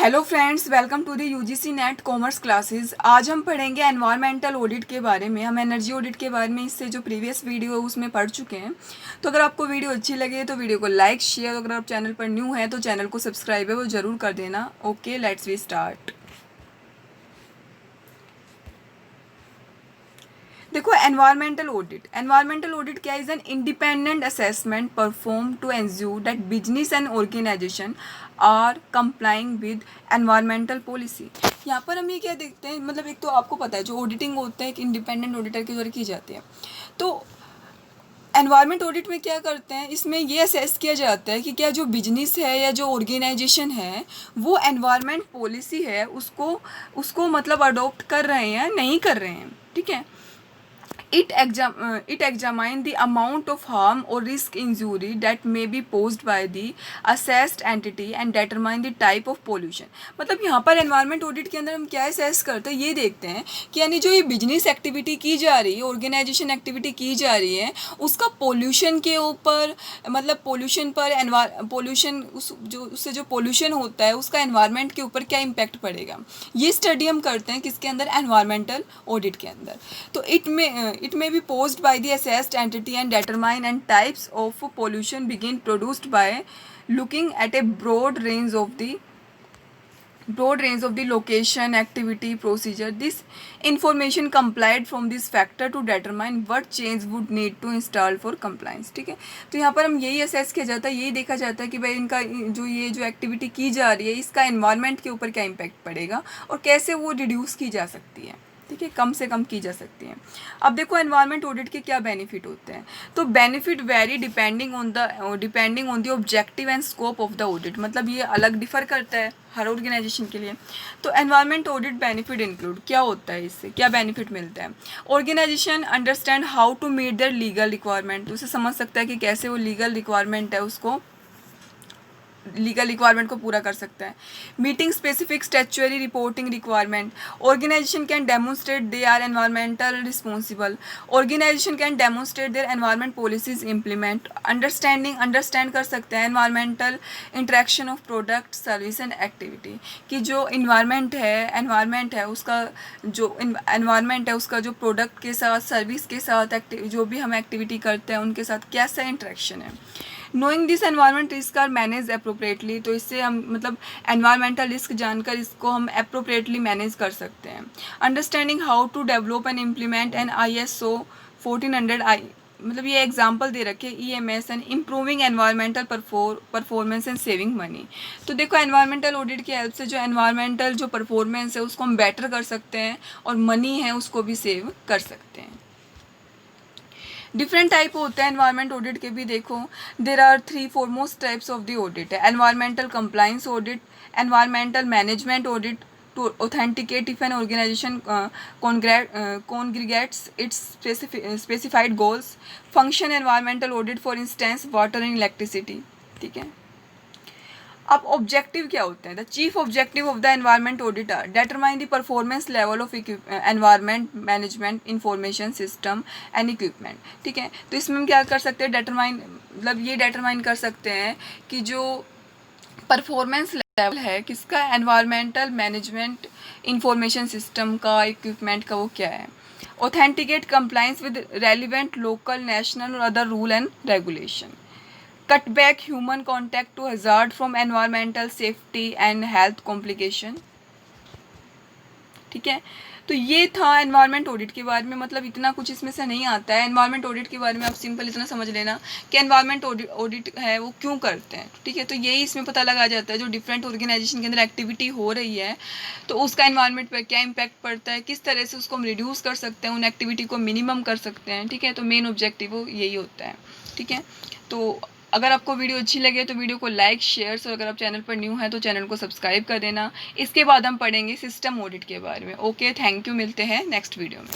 Hello friends, welcome to the UGC NET commerce classes. आज हम पढ़ेंगे एनवायरमेंटल ऑडिट के बारे में। हम एनर्जी ऑडिट के बारे में इससे जो प्रीवियस वीडियो है उसमें पढ़ चुके हैं। तो अगर आपको वीडियो अच्छी लगे तो वीडियो को लाइक शेयर, अगर आप चैनल पर न्यू है तो चैनल को सब्सक्राइब है वो ज़रूर कर देना। Okay, let's we start. देखो, एनवायरमेंटल ऑडिट क्या is an independent assessment perform to ensure that business and organisation are complying with environmental policy. यहाँ पर हम ये क्या देखते हैं, मतलब एक तो आपको पता है जो ऑडिटिंग होता है एक इंडिपेंडेंट ऑडिटर के द्वारा की जाती है। तो एनवायरमेंट ऑडिट में क्या करते हैं, इसमें ये असेस किया जाता है कि क्या जो बिजनेस है या जो ऑर्गेनाइजेशन है वो एनवायरमेंट पॉलिसी है उसको मतलब अडॉप्ट कर रहे हैं नहीं कर रहे हैं। ठीक है, it examine the amount of harm or risk injury that may be posed by the assessed entity and determine the type of pollution। मतलब यहाँ पर एनवायरमेंट ऑडिट के अंदर हम क्या असेस करते हैं, ये देखते हैं कि यानी जो ये बिजनेस एक्टिविटी की जा रही है, ऑर्गेनाइजेशन एक्टिविटी की जा रही है, उसका पोल्यूशन के ऊपर, मतलब पोल्यूशन उससे जो पोल्यूशन होता है उसका एनवायरमेंट के ऊपर क्या इम्पैक्ट पड़ेगा। ये स्टडी हम करते हैं किसके अंदर, एनवायरमेंटल ऑडिट के अंदर। तो it may be posed by the assessed entity and determine and types of pollution begin produced by looking at a broad range of the location, activity, procedure. This information complied from this factor to determine what change would need to install for compliance। ठीक है, तो यहाँ पर हम यही assess किया जाता है, यही देखा जाता है कि भाई इनका जो एक्टिविटी की जा रही है इसका एनवायरनमेंट के ऊपर क्या इम्पैक्ट पड़ेगा और कैसे वो रिड्यूस की जा सकती है। ठीक है, कम से कम की जा सकती हैं। अब देखो एनवायरनमेंट ऑडिट के क्या बेनिफिट होते हैं। तो benefit very depending on the objective and scope of the audit. मतलब ये अलग डिफर करता है हर ऑर्गेनाइजेशन के लिए। तो एनवायरनमेंट ऑडिट बेनिफिट इंक्लूड क्या होता है, इससे क्या बेनिफिट मिलता है। Organisation understand how to meet their legal requirement. उसे समझ सकता है कि कैसे वो लीगल रिक्वायरमेंट को पूरा कर सकता है। Meeting specific statutory reporting requirement. Organisation can demonstrate they are environmental responsible. Organisation can demonstrate their environment policies implement. Understand कर सकते हैं environmental interaction of product service and activity, कि जो एनवायरमेंट है उसका जो प्रोडक्ट के साथ, सर्विस के साथ, जो भी हम एक्टिविटी करते हैं उनके साथ कैसा इंटरेक्शन है। Knowing this environment risk are manage appropriately. तो इससे हम मतलब एनवायरमेंटल रिस्क जानकर इसको हम अप्रोप्रिएटली मैनेज कर सकते हैं। Understanding how to develop and implement an ISO 1400 मतलब ये एग्जाम्पल दे रखे EMS and improving environmental performance and saving money. तो देखो एनवायरमेंटल ऑडिट की हेल्प से जो एनवायरमेंटल जो परफॉर्मेंस है उसको हम बेटर कर सकते हैं और मनी है उसको भी सेव कर सकते हैं। डिफरेंट टाइप होते हैं एनवायरमेंट ऑडिट के भी। देखो, there are 3 foremost types of the audit है। Environmental compliance audit, environmental management audit to authenticate if an organization congregates its specified goals, function environmental audit for instance water and electricity। ठीक है, अब objective क्या होते हैं। The chief objective of the environment auditor determine the performance level of environment management information system and equipment. ठीक है, तो इसमें हम क्या कर सकते हैं, ये डेटरमाइन कर सकते हैं कि जो परफॉर्मेंस लेवल है किसका, एनवायरमेंटल मैनेजमेंट इंफॉर्मेशन सिस्टम का, इक्विपमेंट का, वो क्या है। Authenticate compliance with relevant local, national और other rule and regulation. Cut back human contact to hazard from environmental safety and health complication। ठीक है, तो ये था एनवायरमेंट ऑडिट के बारे में। मतलब इतना कुछ इसमें से नहीं आता है। एनवायरमेंट ऑडिट के बारे में आप सिंपल इतना समझ लेना कि एनवायरमेंट ऑडिट है वो क्यों करते हैं। ठीक है, तो यही इसमें पता लगा जाता है जो डिफरेंट ऑर्गेनाइजेशन के अंदर एक्टिविटी हो रही है तो उसका एनवायरमेंट पर क्या इम्पैक्ट पड़ता है, किस तरह से उसको हम रिड्यूस कर सकते हैं, उन एक्टिविटी को मिनिमम कर सकते हैं। ठीक है, तो मेन ऑब्जेक्टिव वो यही होता है। ठीक है, तो अगर आपको वीडियो अच्छी लगे तो वीडियो को लाइक शेयर, और अगर आप चैनल पर न्यू हैं तो चैनल को सब्सक्राइब कर देना। इसके बाद हम पढ़ेंगे सिस्टम ऑडिट के बारे में। ओके, थैंक यू, मिलते हैं नेक्स्ट वीडियो में।